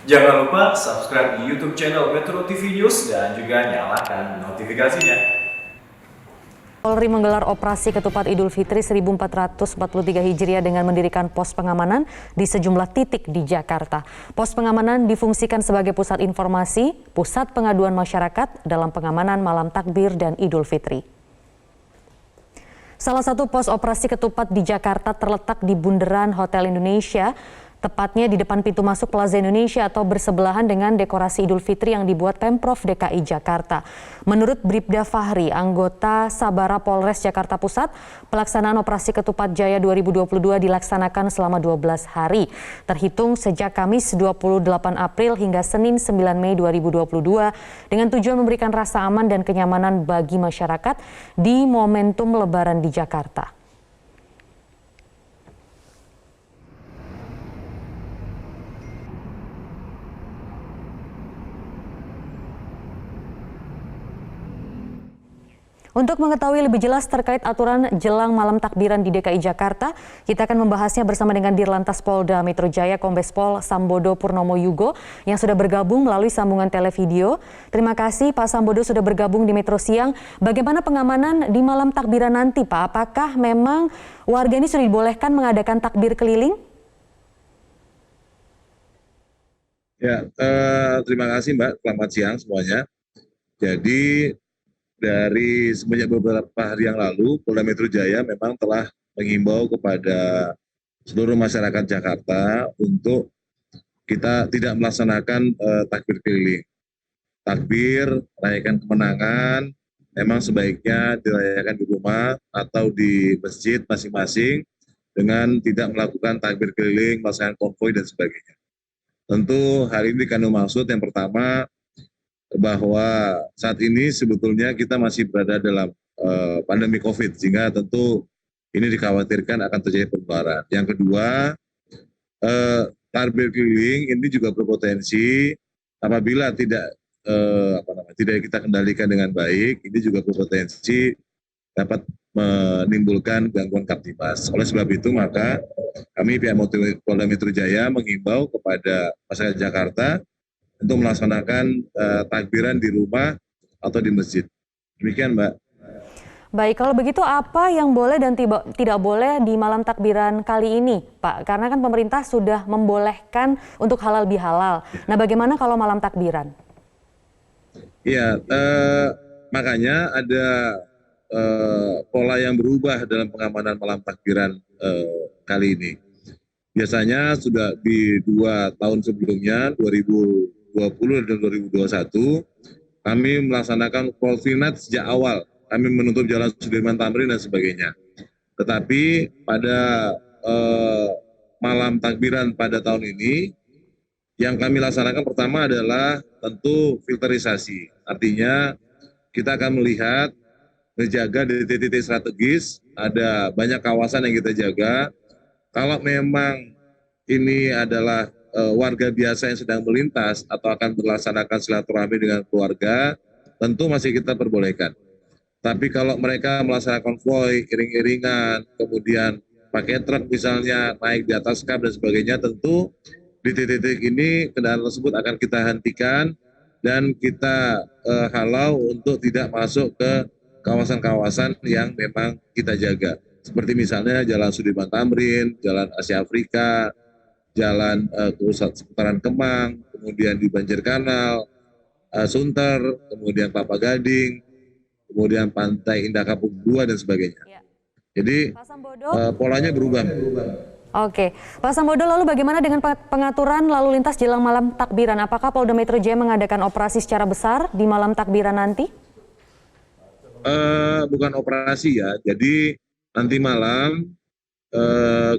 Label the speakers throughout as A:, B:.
A: Jangan lupa subscribe di YouTube channel Metro TV News dan juga nyalakan notifikasinya.
B: Polri menggelar operasi ketupat Idul Fitri 1443 Hijriah dengan mendirikan pos pengamanan di sejumlah titik di Jakarta. Pos pengamanan difungsikan sebagai pusat informasi, pusat pengaduan masyarakat dalam pengamanan malam takbir dan Idul Fitri. Salah satu pos operasi ketupat di Jakarta terletak di Bundaran Hotel Indonesia, tepatnya di depan pintu masuk Plaza Indonesia atau bersebelahan dengan dekorasi Idul Fitri yang dibuat Pemprov DKI Jakarta. Menurut Bribda Fahri, anggota Sabara Polres Jakarta Pusat, pelaksanaan operasi Ketupat Jaya 2022 dilaksanakan selama 12 hari, terhitung sejak Kamis 28 April hingga Senin 9 Mei 2022 dengan tujuan memberikan rasa aman dan kenyamanan bagi masyarakat di momentum Lebaran di Jakarta. Untuk mengetahui lebih jelas terkait aturan jelang malam takbiran di DKI Jakarta, kita akan membahasnya bersama dengan Dirlantas Polda Metro Jaya Kombes Pol Sambodo Purnomo Yugo yang sudah bergabung melalui sambungan televideo. Terima kasih Pak Sambodo sudah bergabung di Metro Siang. Bagaimana pengamanan di malam takbiran nanti Pak? Apakah memang warga ini sudah dibolehkan mengadakan takbir keliling?
C: Ya, terima kasih Mbak. Selamat siang semuanya. Jadi dari semenjak beberapa hari yang lalu, Polda Metro Jaya memang telah menghimbau kepada seluruh masyarakat Jakarta untuk kita tidak melaksanakan takbir keliling. Takbir, merayakan kemenangan, memang sebaiknya dirayakan di rumah atau di masjid masing-masing dengan tidak melakukan takbir keliling, melaksanakan konvoi dan sebagainya. Tentu hari ini dikandung maksud yang pertama, bahwa saat ini sebetulnya kita masih berada dalam pandemi COVID, sehingga tentu ini dikhawatirkan akan terjadi penularan. Yang kedua, takbir keliling ini juga berpotensi apabila tidak kita kendalikan dengan baik, ini juga berpotensi dapat menimbulkan gangguan Kamtibmas. Oleh sebab itu maka kami pihak Polda Metro Jaya menghimbau kepada masyarakat Jakarta untuk melaksanakan takbiran di rumah atau di masjid. Demikian, Mbak.
B: Baik, kalau begitu apa yang boleh dan tidak boleh di malam takbiran kali ini, Pak? Karena kan pemerintah sudah membolehkan untuk halal bihalal. Nah, bagaimana kalau malam takbiran?
C: Iya, makanya ada pola yang berubah dalam pengamanan malam takbiran kali ini. Biasanya sudah di 2 tahun sebelumnya, 2020 dan 2021, kami melaksanakan koordinat sejak awal. Kami menutup Jalan Sudirman Tamrin dan sebagainya. Tetapi pada malam takbiran pada tahun ini, yang kami laksanakan pertama adalah tentu filterisasi. Artinya kita akan melihat, menjaga di titik-titik strategis, ada banyak kawasan yang kita jaga. Kalau memang ini adalah warga biasa yang sedang melintas atau akan melaksanakan silaturahmi dengan keluarga, tentu masih kita perbolehkan. Tapi kalau mereka melaksanakan konvoi, iring-iringan, kemudian pakai truk misalnya, naik di atas kap dan sebagainya, tentu di titik-titik ini kendaraan tersebut akan kita hentikan dan kita halau untuk tidak masuk ke kawasan-kawasan yang memang kita jaga. Seperti misalnya Jalan Sudirman Tamrin, Jalan Asia Afrika, Jalan seputaran Kemang, kemudian di Banjir Kanal, Sunter, kemudian Kelapa Gading, kemudian Pantai Indah Kapuk 2 dan sebagainya.
B: Ya.
C: Jadi polanya berubah.
B: Oke, Pak Sambodo, lalu bagaimana dengan pengaturan lalu lintas jelang malam takbiran? Apakah Polda Metro Jaya mengadakan operasi secara besar di malam takbiran nanti?
C: Bukan operasi ya, jadi nanti malam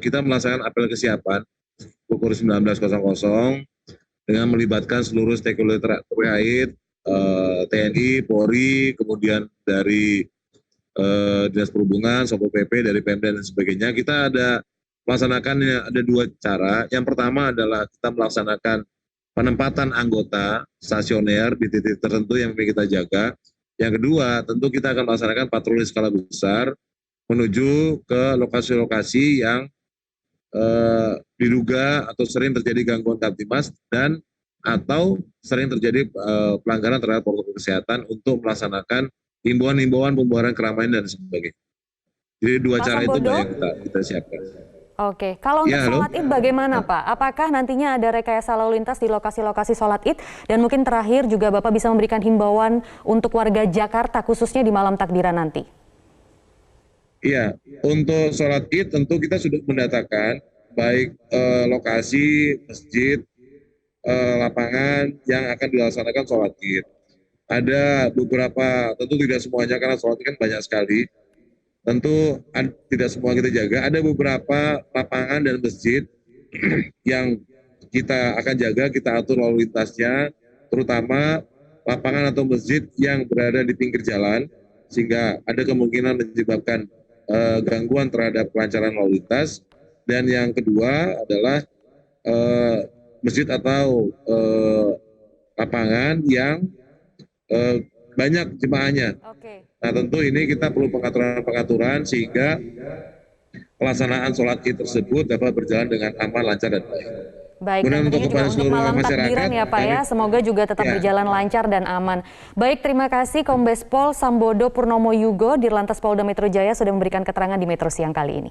C: kita melaksanakan apel kesiapan pukul 19.00 dengan melibatkan seluruh stakeholder terkait, TNI, Polri, kemudian dari Dinas Perhubungan, Satpol PP, dari Pemda dan sebagainya. Kita ada melaksanakannya ada 2 cara. Yang pertama adalah kita melaksanakan penempatan anggota stasioner di titik tertentu yang kita jaga. Yang kedua, tentu kita akan melaksanakan patroli skala besar menuju ke lokasi-lokasi yang diduga atau sering terjadi gangguan Kamtibmas dan atau sering terjadi pelanggaran terhadap protokol kesehatan untuk melaksanakan himbauan-himbauan pembubaran keramaian dan sebagainya. Jadi dua
B: Pak
C: cara itu
B: Sambodo?
C: Mbak, yang kita siapkan.
B: Oke, kalau untuk
C: Ya, halo.
B: sholat id bagaimana Pak? Apakah nantinya ada rekayasa lalu lintas di lokasi-lokasi sholat id? Dan mungkin terakhir juga Bapak bisa memberikan himbauan untuk warga Jakarta khususnya di malam takbiran nanti.
C: Iya, untuk sholat id tentu kita sudah mendatakan baik lokasi, masjid, lapangan yang akan dilaksanakan sholat id. Ada beberapa, tentu tidak semuanya karena sholat id kan banyak sekali. Tentu tidak semua kita jaga. Ada beberapa lapangan dan masjid yang kita akan jaga, kita atur lalu lintasnya, terutama lapangan atau masjid yang berada di pinggir jalan, sehingga ada kemungkinan menyebabkan gangguan terhadap kelancaran lalu lintas. Dan yang kedua adalah masjid atau lapangan yang banyak jemaahnya.
B: Oke.
C: Nah, tentu ini kita perlu pengaturan-pengaturan sehingga pelaksanaan sholat id tersebut dapat berjalan dengan aman, lancar, dan baik.
B: Baik,
C: Kemudian
B: dan
C: untuk
B: tentunya juga
C: kepada
B: untuk
C: seluruh
B: malam
C: masyarakat,
B: takbiran ya Pak ya, semoga juga tetap
C: Ya.
B: berjalan lancar dan aman. Baik, terima kasih Kombes Pol Sambodo Purnomo Yugo, Dirlantas Polda Metro Jaya sudah memberikan keterangan di Metro Siang kali ini.